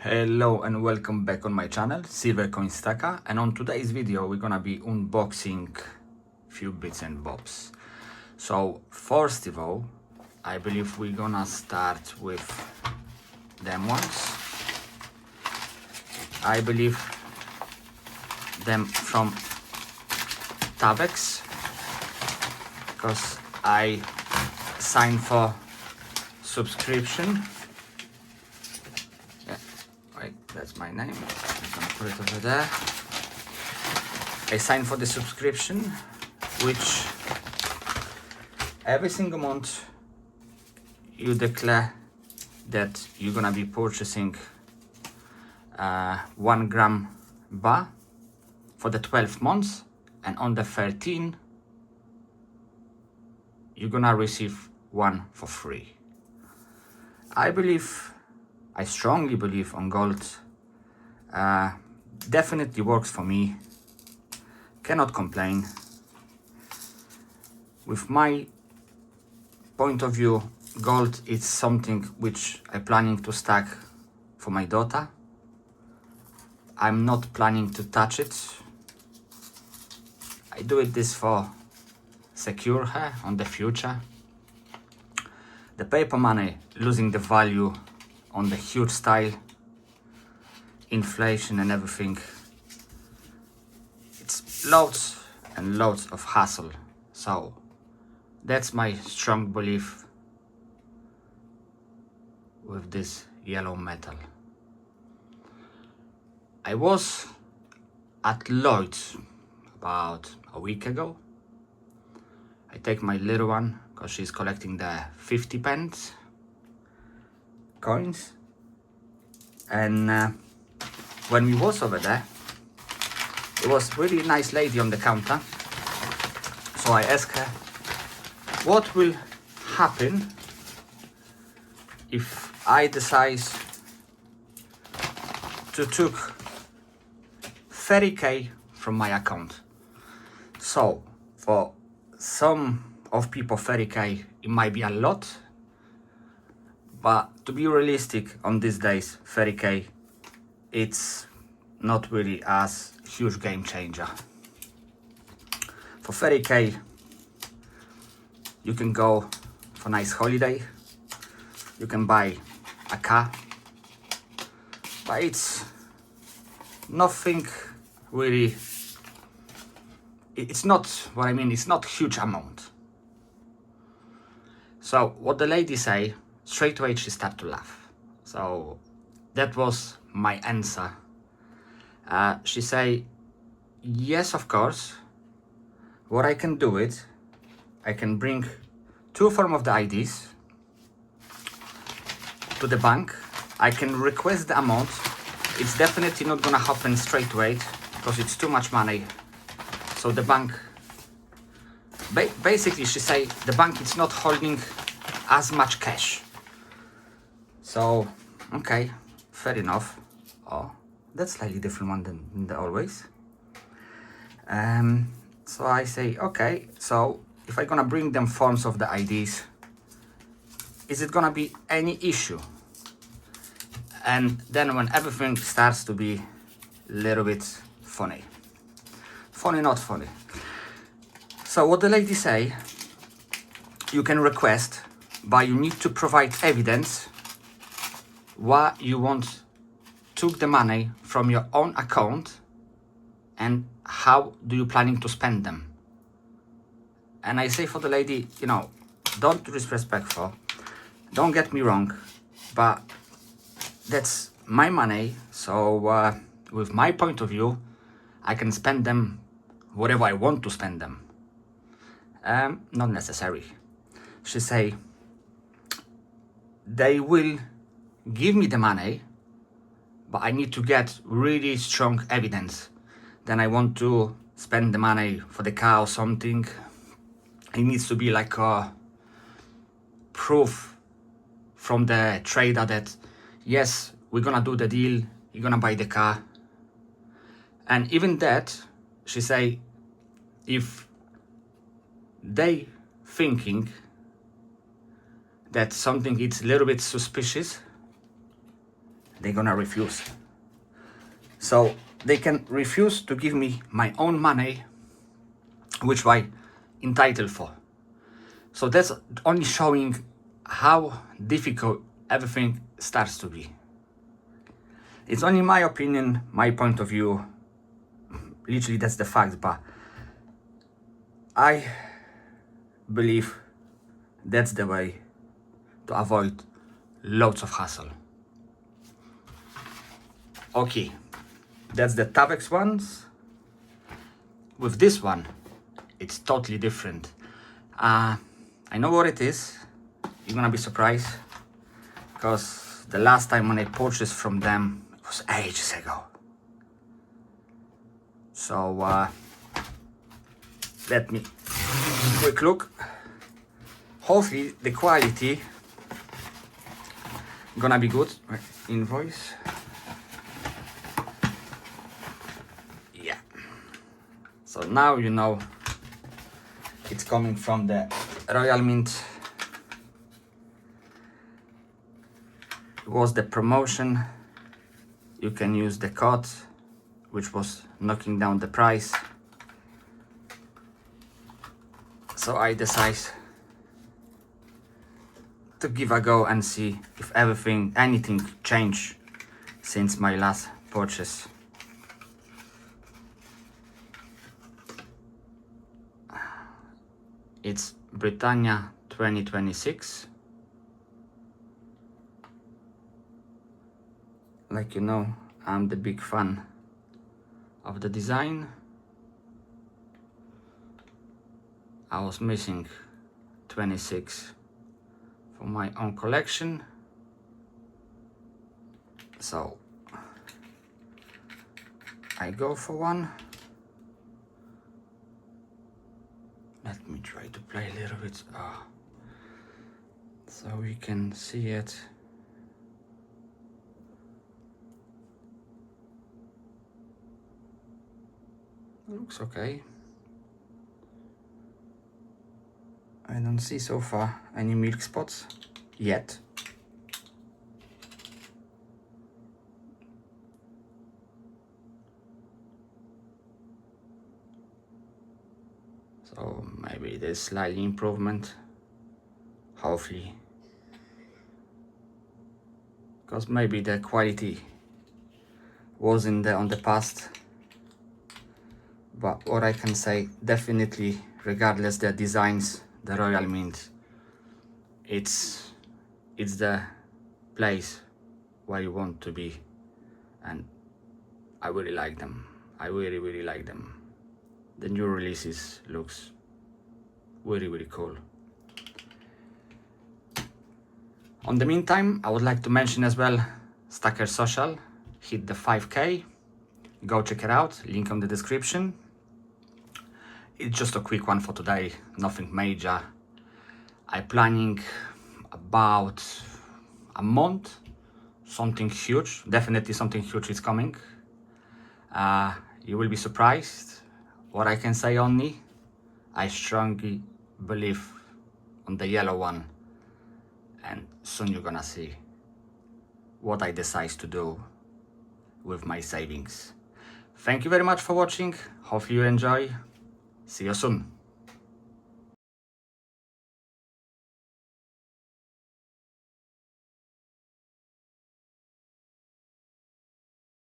Hello and welcome back on my channel, Silver Coin Stacker, and on today's video we're gonna be unboxing few bits and bobs. So first of all, I believe we're gonna start with them ones. I believe them from Tavex, because I signed for subscription. That's my name. I'm gonna put it over there. I signed for the subscription, which every single month you declare that you're gonna be purchasing 1 gram bar for the 12 months, and on the 13 you're gonna receive one for free. I strongly believe on gold. Definitely works for me. Cannot complain. With my point of view, gold is something which I'm planning to stack for my daughter. I'm not planning to touch it. I do this for secure her on the future. The paper money losing the value on the huge style, inflation and everything. It's loads and loads of hassle. So that's my strong belief with this yellow metal. I was at Lloyd's about a week ago. I take my little one because she's collecting the 50 pence coins, and when we was over there, it was really nice lady on the counter. So I asked her what will happen if I decide to took 30k from my account. So for some of people 30k it might be a lot, but to be realistic on these days, 30k it's not really as huge game changer. For 30k you can go for nice holiday, you can buy a car, but it's nothing really. It's not what I mean, it's not huge amount. So what the lady say, straight away she started to laugh. So that was my answer. She say, yes, of course. What I can do it, I can bring 2 form of the IDs to the bank. I can request the amount. It's definitely not gonna happen straight away because it's too much money. So the bank, basically she say the bank is not holding as much cash. So, okay, fair enough. Oh, that's slightly different one than the always. So I say, okay, so if I'm gonna bring them forms of the IDs, is it gonna be any issue? And then when everything starts to be a little bit funny. Funny, not funny. So what the lady say, you can request, but you need to provide evidence why you want took the money from your own account and how do you planning to spend them. And I say for the lady, you know, don't be disrespectful, don't get me wrong, but that's my money. So with my point of view, I can spend them whatever I want to spend them. Not necessary. She say they will give me the money, but I need to get really strong evidence. Then I want to spend the money for the car or something. It needs to be like a proof from the trader that yes, we're gonna do the deal, you're gonna buy the car. And even that, she say, if they thinking that something is a little bit suspicious, they're gonna refuse. So they can refuse to give me my own money, which I entitled for. So that's only showing how difficult everything starts to be. It's only my opinion, my point of view. Literally, that's the fact, but I believe that's the way to avoid loads of hassle. Okay, that's the Tavex ones. With this one, it's totally different. I know what it is. You're gonna be surprised, because the last time when I purchased from them, it was ages ago. So let me quick look. Hopefully the quality gonna be good. Invoice. Yeah. So now you know it's coming from the Royal Mint. It was the promotion. You can use the code, which was knocking down the price. So I decided to give a go and see if anything changed since my last purchase. It's Britannia 2026. Like you know, I'm the big fan of the design. I was missing 26 for my own collection, so I go for one. Let me try to play a little bit so we can see it. Looks okay. I don't see so far any milk spots yet. So maybe there's slight improvement, hopefully, because maybe the quality wasn't there on the past. But what I can say, definitely, regardless the designs, the Royal Mint, it's the place where you want to be, and I really like them. I really like them. The new releases looks really cool. On the meantime, I would like to mention as well, Stacker Social hit the 5K. Go check it out, link on the description. It's just a quick one for today, nothing major. I'm planning about a month, something huge, definitely something huge is coming. You will be surprised. What I can say only, I strongly believe on the yellow one, and soon you're gonna see what I decide to do with my savings. Thank you very much for watching, hope you enjoy. See you soon.